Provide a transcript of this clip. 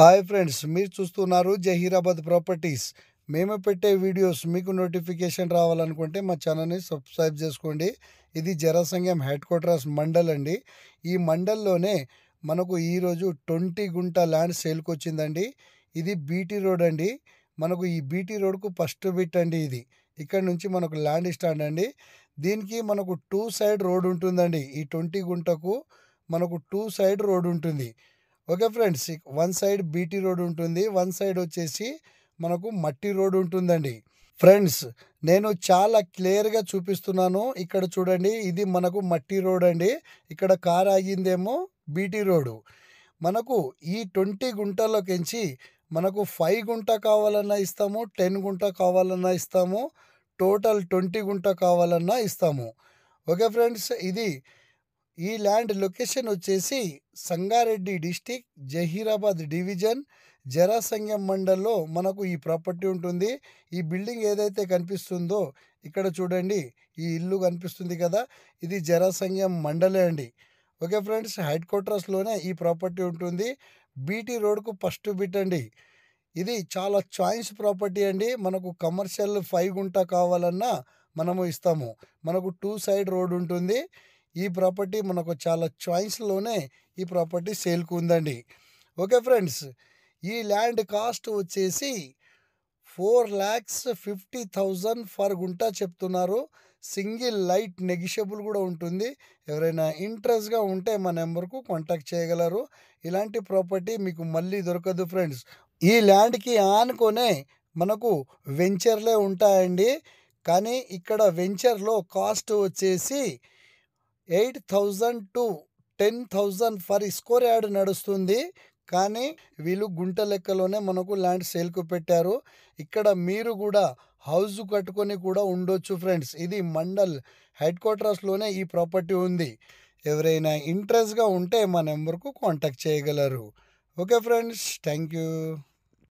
Hi friends, మీరు చూస్తున్నారు Zaheerabad properties. మేము పెట్టే వీడియోస్ మీకు నోటిఫికేషన్ రావాలనుకుంటే మా ఛానల్ని సబ్స్క్రైబ్ చేసుకోండి. ఇది జరాసంగం హెడ్ క్వార్టర్స్ మండల్ అండి. ఈ మండల్లోనే మనకు ఈరోజు 20 గుంట ల్యాండ్ సేల్కి వచ్చిందండి. ఇది బీటీ రోడ్ అండి. మనకు ఈ బీటీ రోడ్కు ఫస్ట్ బిట్ అండి. ఇది ఇక్కడ నుంచి మనకు ల్యాండ్ స్టాండ్ అండి. దీనికి మనకు 2 సైడ్ రోడ్ ఉంటుందండి. ఈ 20 గుంటకు మనకు 2 సైడ్ రోడ్ ఉంటుంది. Okay friends, one side BT road ఉంటుంది, వన్ సైడ్ వచ్చేసి మనకు మట్టి రోడ్ ఉంటుందండి. ఫ్రెండ్స్, నేను చాలా క్లియర్గా చూపిస్తున్నాను. ఇక్కడ చూడండి, ఇది మనకు మట్టి రోడ్ అండి. ఇక్కడ కార్ ఆగిందేమో బీటీ రోడ్డు. మనకు ఈ 20 గుంటలోకించి మనకు 5 గుంట కావాలన్నా ఇస్తాము, 10 గుంట కావాలన్నా ఇస్తాము, టోటల్ 20 గుంట కావాలన్నా ఇస్తాము. ఓకే ఫ్రెండ్స్, ఈ ల్యాండ్ లొకేషన్ వచ్చేసి సంగారెడ్డి డిస్టిక్, జహీరాబాద్ డివిజన్, జరాసంగం మండల్లో మనకు ఈ ప్రాపర్టీ ఉంటుంది. ఈ బిల్డింగ్ ఏదైతే కనిపిస్తుందో ఇక్కడ చూడండి, ఈ ఇల్లు కనిపిస్తుంది కదా, ఇది జరాసంగం మండలే అండి. ఓకే ఫ్రెండ్స్, హెడ్ క్వార్టర్స్లోనే ఈ ప్రాపర్టీ ఉంటుంది. బీటీ రోడ్కు ఫస్ట్ బిట్ అండి. ఇది చాలా చాయిస్ ప్రాపర్టీ అండి. మనకు కమర్షియల్ 5 గుంట కావాలన్నా మనము ఇస్తాము. మనకు 2 సైడ్ రోడ్ ఉంటుంది. ఈ ప్రాపర్టీ మనకు చాలా చాయిస్లోనే ఈ ప్రాపర్టీ సేల్కు ఉందండి. ఓకే ఫ్రెండ్స్, ఈ ల్యాండ్ కాస్ట్ వచ్చేసి 4,50,000 ఫర్ గుంట చెప్తున్నారు. సింగిల్ లైట్ నెగిషియబుల్ కూడా ఉంటుంది. ఎవరైనా ఇంట్రెస్ట్గా ఉంటే మా నెంబర్కు కాంటాక్ట్ చేయగలరు. ఇలాంటి ప్రాపర్టీ మీకు మళ్ళీ దొరకదు ఫ్రెండ్స్. ఈ ల్యాండ్కి ఆనుకొనే మనకు వెంచర్లే ఉంటాయండి. కానీ ఇక్కడ వెంచర్లో కాస్ట్ వచ్చేసి 8,000 to 10,000 ఫర్ స్క్వేర్ యార్డ్ నడుస్తుంది. కానీ వీళ్ళు గుంట లెక్కలోనే మనకు ల్యాండ్ సేల్కు పెట్టారు. ఇక్కడ మీరు కూడా హౌస్ కట్టుకొని కూడా ఉండొచ్చు ఫ్రెండ్స్. ఇది మండల్ హెడ్ క్వార్టర్స్లోనే ఈ ప్రాపర్టీ ఉంది. ఎవరైనా ఇంట్రెస్ట్గా ఉంటే మా నెంబర్కు కాంటాక్ట్ చేయగలరు. Okay friends, thank you.